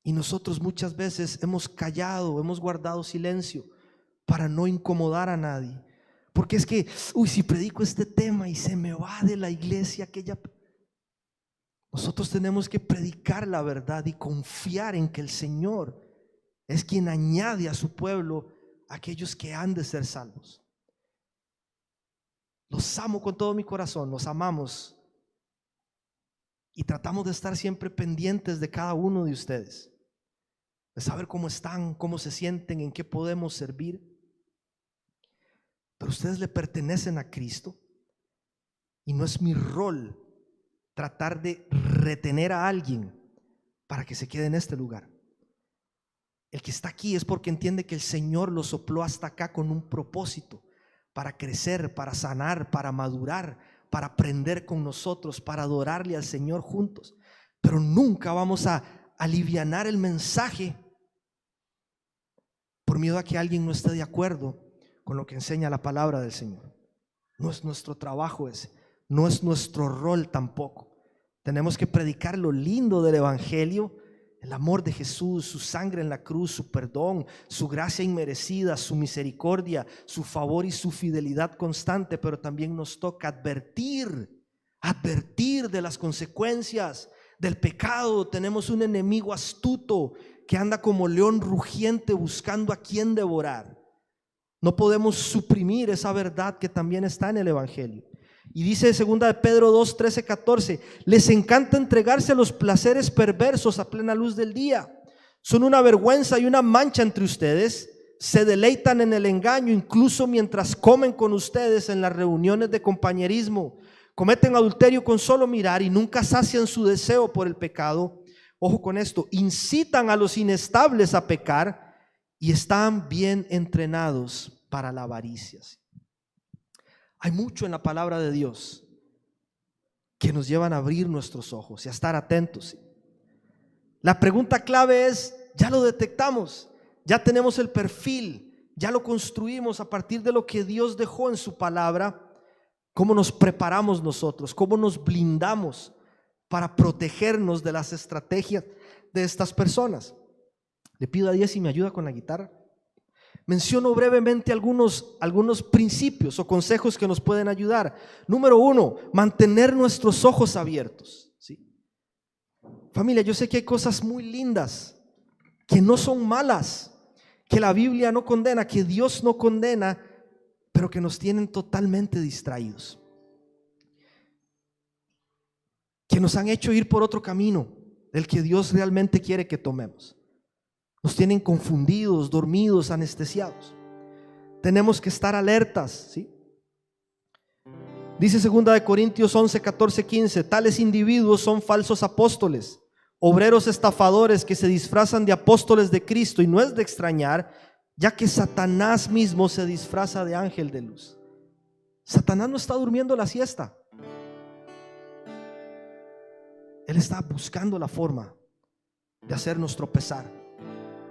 Y nosotros muchas veces hemos callado, hemos guardado silencio para no incomodar a nadie. Porque es que, si predico este tema y se me va de la iglesia aquella. Nosotros tenemos que predicar la verdad y confiar en que el Señor es quien añade a su pueblo aquellos que han de ser salvos. Los amo con todo mi corazón, los amamos y tratamos de estar siempre pendientes de cada uno de ustedes. de saber cómo están, cómo se sienten, en qué podemos servir. Pero ustedes le pertenecen a Cristo y no es mi rol tratar de retener a alguien para que se quede en este lugar. El que está aquí es porque entiende que el Señor lo sopló hasta acá con un propósito, para crecer, para sanar, para madurar, para aprender con nosotros, para adorarle al Señor juntos. Pero nunca vamos a alivianar el mensaje por miedo a que alguien no esté de acuerdo con lo que enseña la palabra del Señor. No es nuestro trabajo ese, no es nuestro rol tampoco. Tenemos que predicar lo lindo del Evangelio, el amor de Jesús, su sangre en la cruz, su perdón, su gracia inmerecida, su misericordia, su favor y su fidelidad constante. Pero también nos toca advertir de las consecuencias del pecado. Tenemos un enemigo astuto que anda como león rugiente buscando a quien devorar. No podemos suprimir esa verdad que también está en el Evangelio. Y dice 2 de Pedro 2, 13, 14, les encanta entregarse a los placeres perversos a plena luz del día. Son una vergüenza y una mancha entre ustedes. Se deleitan en el engaño incluso mientras comen con ustedes en las reuniones de compañerismo. Cometen adulterio con solo mirar y nunca sacian su deseo por el pecado. Ojo con esto, incitan a los inestables a pecar y están bien entrenados para la avaricia. Hay mucho en la palabra de Dios que nos llevan a abrir nuestros ojos y a estar atentos. La pregunta clave es, ya lo detectamos, ya tenemos el perfil, ya lo construimos a partir de lo que Dios dejó en su palabra. ¿Cómo nos preparamos nosotros? ¿Cómo nos blindamos para protegernos de las estrategias de estas personas? Le pido a Dios si me ayuda con la guitarra. Menciono brevemente algunos principios o consejos que nos pueden ayudar. Número 1, mantener nuestros ojos abiertos, ¿sí? Familia, yo sé que hay cosas muy lindas que no son malas, que la Biblia no condena, que Dios no condena, pero que nos tienen totalmente distraídos, que nos han hecho ir por otro camino del que Dios realmente quiere que tomemos. Nos tienen confundidos, dormidos, anestesiados. Tenemos que estar alertas, ¿sí? Dice 2 de Corintios 11, 14, 15, tales individuos son falsos apóstoles, obreros estafadores que se disfrazan de apóstoles de Cristo, y no es de extrañar, ya que Satanás mismo se disfraza de ángel de luz. Satanás no está durmiendo la siesta. Él está buscando la forma de hacernos tropezar,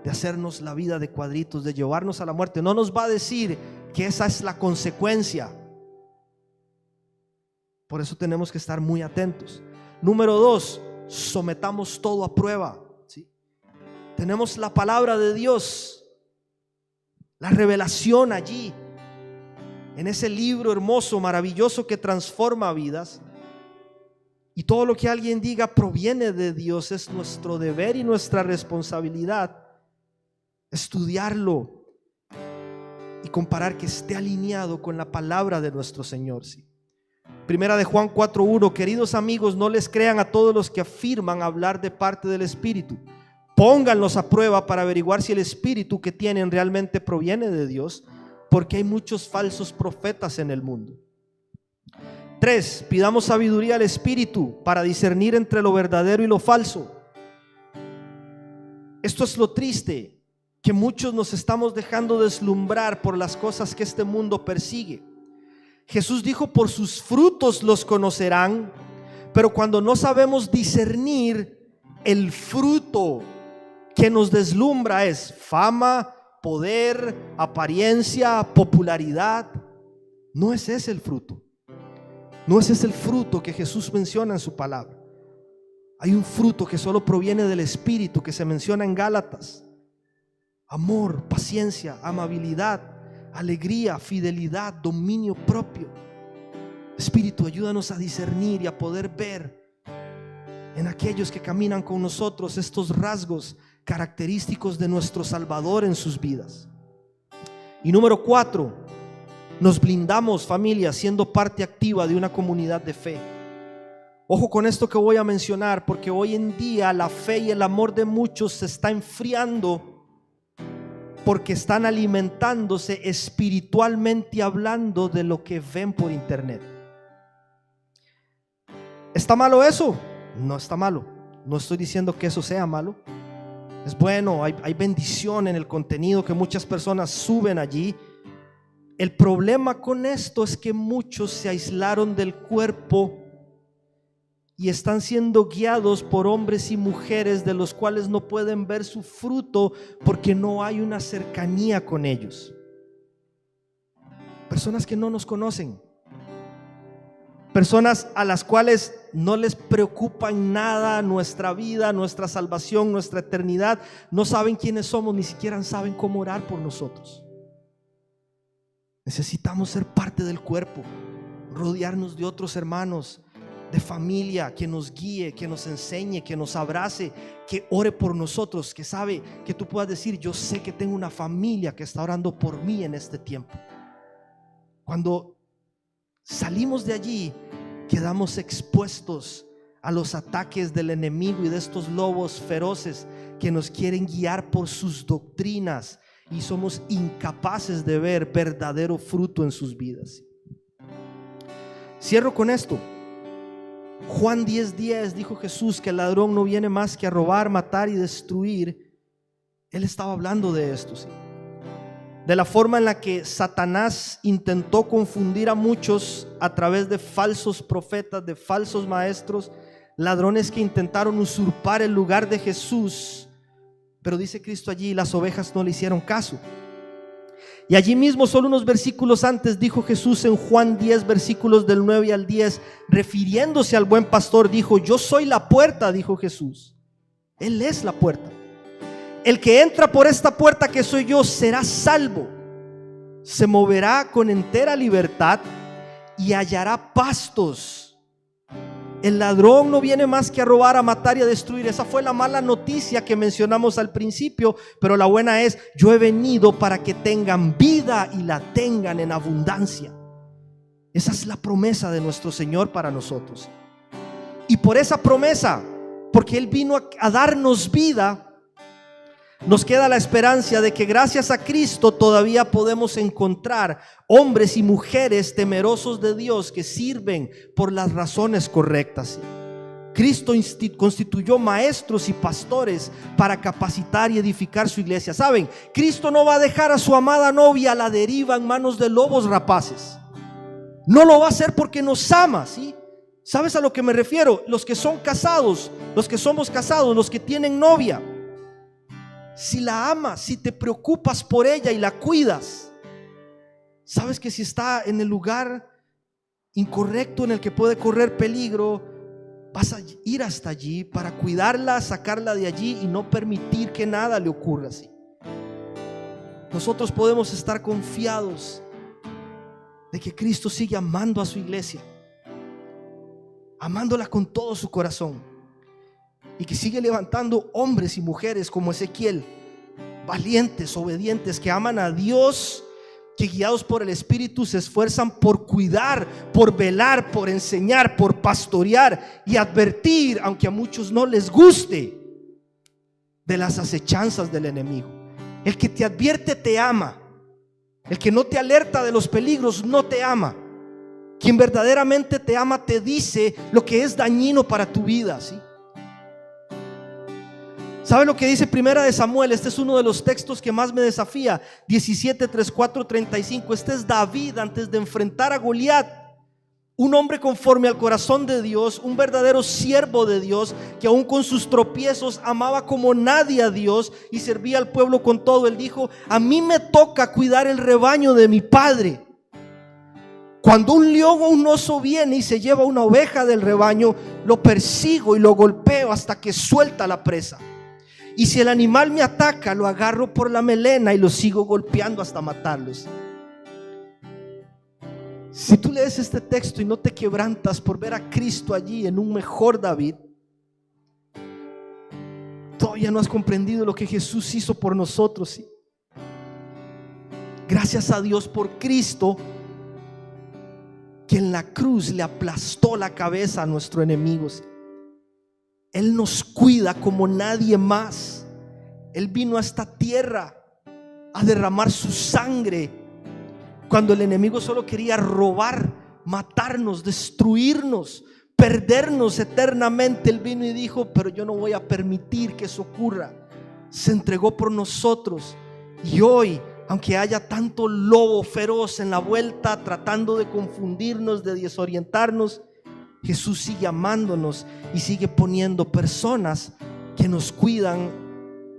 de hacernos la vida de cuadritos, de llevarnos a la muerte. No nos va a decir que esa es la consecuencia. Por eso tenemos que estar muy atentos. Número 2, sometamos todo a prueba, ¿sí? Tenemos la palabra de Dios, la revelación allí, en ese libro hermoso, maravilloso, que transforma vidas. Y todo lo que alguien diga proviene de Dios. Es nuestro deber y nuestra responsabilidad estudiarlo y comparar que esté alineado con la palabra de nuestro Señor, ¿sí? Primera de Juan 4:1, queridos amigos, no les crean a todos los que afirman hablar de parte del Espíritu. Pónganlos a prueba para averiguar si el Espíritu que tienen realmente proviene de Dios, porque hay muchos falsos profetas en el mundo. 3, pidamos sabiduría al Espíritu para discernir entre lo verdadero y lo falso. Esto es lo triste, que muchos nos estamos dejando deslumbrar por las cosas que este mundo persigue. Jesús dijo, por sus frutos los conocerán, pero cuando no sabemos discernir, el fruto que nos deslumbra es fama, poder, apariencia, popularidad. No es ese el fruto. No es ese el fruto que Jesús menciona en su palabra. Hay un fruto que solo proviene del Espíritu, que se menciona en Gálatas: amor, paciencia, amabilidad, alegría, fidelidad, dominio propio. Espíritu, ayúdanos a discernir y a poder ver en aquellos que caminan con nosotros estos rasgos característicos de nuestro Salvador en sus vidas. Y número 4, nos blindamos, familia, siendo parte activa de una comunidad de fe. Ojo con esto que voy a mencionar, porque hoy en día la fe y el amor de muchos se está enfriando porque están alimentándose espiritualmente hablando de lo que ven por internet. ¿Está malo eso? No está malo. No estoy diciendo que eso sea malo. Es bueno, hay bendición en el contenido que muchas personas suben allí. El problema con esto es que muchos se aislaron del cuerpo y están siendo guiados por hombres y mujeres de los cuales no pueden ver su fruto porque no hay una cercanía con ellos. Personas que no nos conocen, personas a las cuales no les preocupa en nada nuestra vida, nuestra salvación, nuestra eternidad. No saben quiénes somos, ni siquiera saben cómo orar por nosotros. Necesitamos ser parte del cuerpo, rodearnos de otros hermanos, de familia, que nos guíe, que nos enseñe, que nos abrace, que ore por nosotros, que sabe, que tú puedas decir: yo sé que tengo una familia que está orando por mí en este tiempo. Cuando salimos de allí, quedamos expuestos a los ataques del enemigo y de estos lobos feroces que nos quieren guiar por sus doctrinas, y somos incapaces de ver verdadero fruto en sus vidas. Cierro con esto. Juan 10:10 dijo Jesús que el ladrón no viene más que a robar, matar y destruir. Él estaba hablando de esto, ¿sí? De la forma en la que Satanás intentó confundir a muchos a través de falsos profetas, de falsos maestros, ladrones que intentaron usurpar el lugar de Jesús. Pero dice Cristo allí: las ovejas no le hicieron caso. Y allí mismo, solo unos versículos antes, dijo Jesús en Juan 10, versículos del 9 al 10, refiriéndose al buen pastor, dijo: yo soy la puerta, dijo Jesús. Él es la puerta. El que entra por esta puerta que soy yo será salvo, se moverá con entera libertad y hallará pastos. El ladrón no viene más que a robar, a matar y a destruir. Esa fue la mala noticia que mencionamos al principio, pero la buena es: yo he venido para que tengan vida y la tengan en abundancia. Esa es la promesa de nuestro Señor para nosotros. Y por esa promesa, porque Él vino a darnos vida, nos queda la esperanza de que gracias a Cristo todavía podemos encontrar hombres y mujeres temerosos de Dios que sirven por las razones correctas. Cristo constituyó maestros y pastores para capacitar y edificar su iglesia. ¿Saben? Cristo no va a dejar a su amada novia a la deriva en manos de lobos rapaces. No lo va a hacer porque nos ama, ¿sí? ¿Sabes a lo que me refiero? Los que son casados, los que somos casados, los que tienen novia, si la amas, si te preocupas por ella y la cuidas, sabes que si está en el lugar incorrecto en el que puede correr peligro, vas a ir hasta allí para cuidarla, sacarla de allí y no permitir que nada le ocurra así. Nosotros podemos estar confiados de que Cristo sigue amando a su iglesia, amándola con todo su corazón, y que sigue levantando hombres y mujeres como Ezequiel, valientes, obedientes, que aman a Dios, que guiados por el Espíritu se esfuerzan por cuidar, por velar, por enseñar, por pastorear y advertir, aunque a muchos no les guste, de las acechanzas del enemigo. El que te advierte te ama. El que no te alerta de los peligros no te ama. Quien verdaderamente te ama te dice lo que es dañino para tu vida, ¿sí? ¿Sabe lo que dice Primera de Samuel? Este es uno de los textos que más me desafía. 17, 3, 4, 35. Este es David antes de enfrentar a Goliat. Un hombre conforme al corazón de Dios, un verdadero siervo de Dios, que aún con sus tropiezos amaba como nadie a Dios y servía al pueblo con todo. Él dijo: a mí me toca cuidar el rebaño de mi padre. Cuando un león o un oso viene y se lleva una oveja del rebaño, lo persigo y lo golpeo hasta que suelta la presa. Y si el animal me ataca, lo agarro por la melena y lo sigo golpeando hasta matarlos. Si tú lees este texto y no te quebrantas por ver a Cristo allí en un mejor David, todavía no has comprendido lo que Jesús hizo por nosotros, ¿sí? Gracias a Dios por Cristo, que en la cruz le aplastó la cabeza a nuestro enemigo. Él nos cuida como nadie más. Él vino a esta tierra a derramar su sangre cuando el enemigo solo quería robar, matarnos, destruirnos, perdernos eternamente. Él vino y dijo: pero yo no voy a permitir que eso ocurra. Se entregó por nosotros. Y hoy, aunque haya tanto lobo feroz en la vuelta tratando de confundirnos, de desorientarnos, Jesús sigue amándonos y sigue poniendo personas que nos cuidan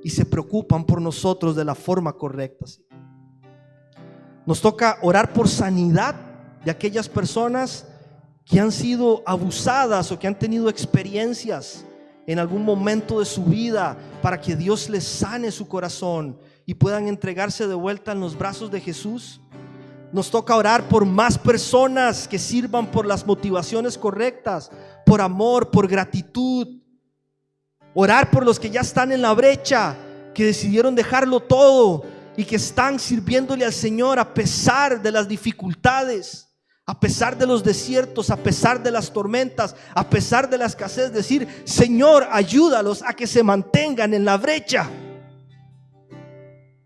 y se preocupan por nosotros de la forma correcta. Nos toca orar por sanidad de aquellas personas que han sido abusadas o que han tenido experiencias en algún momento de su vida, para que Dios les sane su corazón y puedan entregarse de vuelta en los brazos de Jesús. Nos toca orar por más personas que sirvan por las motivaciones correctas, por amor, por gratitud. Orar por los que ya están en la brecha, que decidieron dejarlo todo y que están sirviéndole al Señor a pesar de las dificultades, a pesar de los desiertos, a pesar de las tormentas, a pesar de la escasez. Decir: Señor, ayúdalos a que se mantengan en la brecha.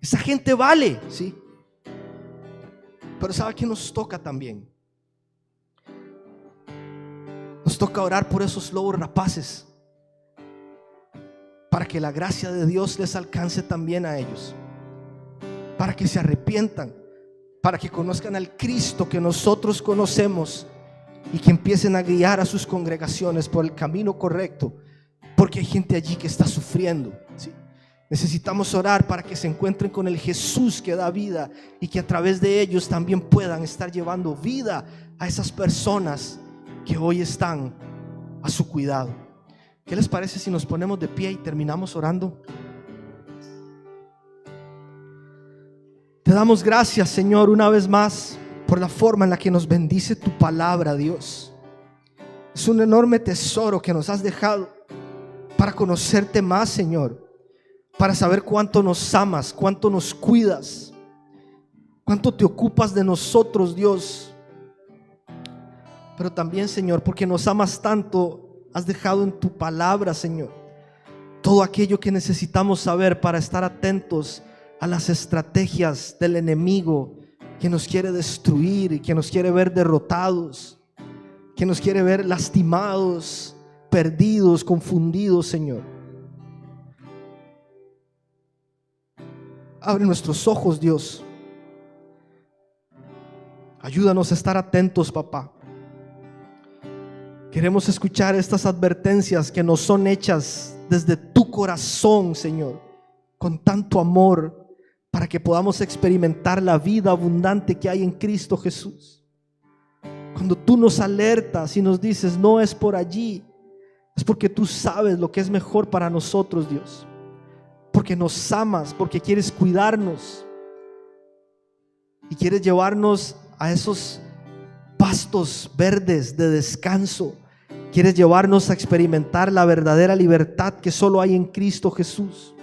Esa gente vale, ¿sí? Pero ¿sabe qué nos toca también? Nos toca orar por esos lobos rapaces, para que la gracia de Dios les alcance también a ellos, para que se arrepientan, para que conozcan al Cristo que nosotros conocemos y que empiecen a guiar a sus congregaciones por el camino correcto, porque hay gente allí que está sufriendo, ¿sí? Necesitamos orar para que se encuentren con el Jesús que da vida y que a través de ellos también puedan estar llevando vida a esas personas que hoy están a su cuidado. ¿Qué les parece si nos ponemos de pie y terminamos orando? Te damos gracias, Señor, una vez más por la forma en la que nos bendice tu palabra, Dios. Es un enorme tesoro que nos has dejado para conocerte más, Señor, para saber cuánto nos amas, cuánto nos cuidas, cuánto te ocupas de nosotros, Dios. Pero también, Señor, porque nos amas tanto, has dejado en tu palabra, Señor, todo aquello que necesitamos saber para estar atentos a las estrategias del enemigo que nos quiere destruir y que nos quiere ver derrotados, que nos quiere ver lastimados, perdidos, confundidos, Señor. Abre nuestros ojos, Dios. Ayúdanos a estar atentos, papá. Queremos escuchar estas advertencias que nos son hechas desde tu corazón, Señor, con tanto amor, para que podamos experimentar la vida abundante que hay en Cristo Jesús. Cuando tú nos alertas y nos dices: no es por allí, es porque tú sabes lo que es mejor para nosotros, Dios. Porque nos amas, porque quieres cuidarnos y quieres llevarnos a esos pastos verdes de descanso. Quieres llevarnos a experimentar la verdadera libertad que solo hay en Cristo Jesús.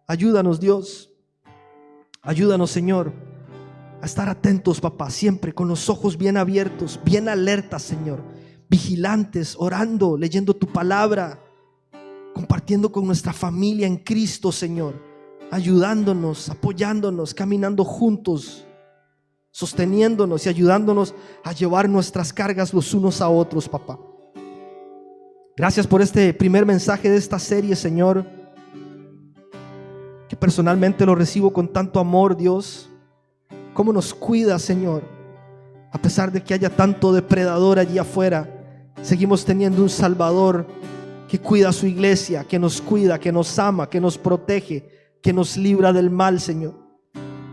Ayúdanos, Dios. Ayúdanos, Señor, a estar atentos, papá, siempre con los ojos bien abiertos, bien alertas, Señor, vigilantes, orando, leyendo tu palabra, compartiendo con nuestra familia en Cristo, Señor, ayudándonos, apoyándonos, caminando juntos, sosteniéndonos y ayudándonos a llevar nuestras cargas los unos a otros, papá. Gracias por este primer mensaje de esta serie, Señor, que personalmente lo recibo con tanto amor, Dios. Cómo nos cuida, Señor, a pesar de que haya tanto depredador allí afuera. Seguimos teniendo un Salvador que cuida a su iglesia, que nos cuida, que nos ama, que nos protege, que nos libra del mal, Señor.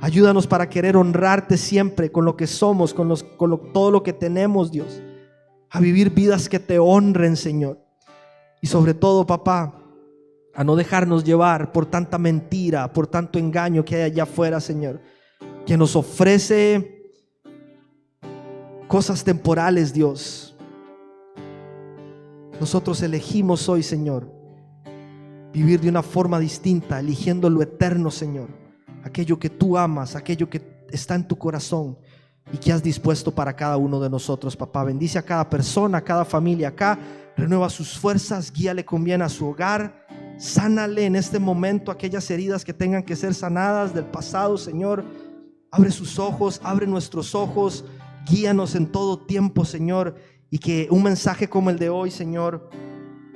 Ayúdanos para querer honrarte siempre con lo que somos, todo lo que tenemos, Dios. A vivir vidas que te honren, Señor. Y sobre todo, papá, a no dejarnos llevar por tanta mentira, por tanto engaño que hay allá afuera, Señor, que nos ofrece cosas temporales, Dios. Nosotros elegimos hoy, Señor, vivir de una forma distinta, eligiendo lo eterno, Señor, aquello que tú amas, aquello que está en tu corazón. y que has dispuesto para cada uno de nosotros, papá. Bendice a cada persona, a cada familia acá, renueva sus fuerzas, guíale con bien a su hogar, sánale en este momento aquellas heridas que tengan que ser sanadas del pasado, Señor. Abre sus ojos, abre nuestros ojos, guíanos en todo tiempo, Señor, y que un mensaje como el de hoy, Señor,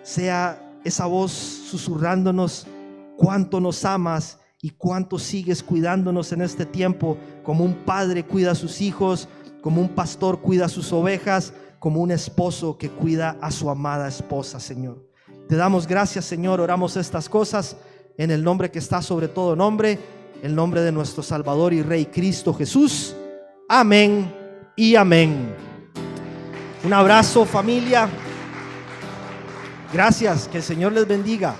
sea esa voz susurrándonos cuánto nos amas y cuánto sigues cuidándonos en este tiempo, como un padre cuida a sus hijos, como un pastor cuida a sus ovejas, como un esposo que cuida a su amada esposa, Señor. Te damos gracias, Señor, oramos estas cosas en el nombre que está sobre todo nombre, el nombre de nuestro Salvador y Rey Cristo Jesús. Amén y amén. Un abrazo, familia. Gracias, que el Señor les bendiga.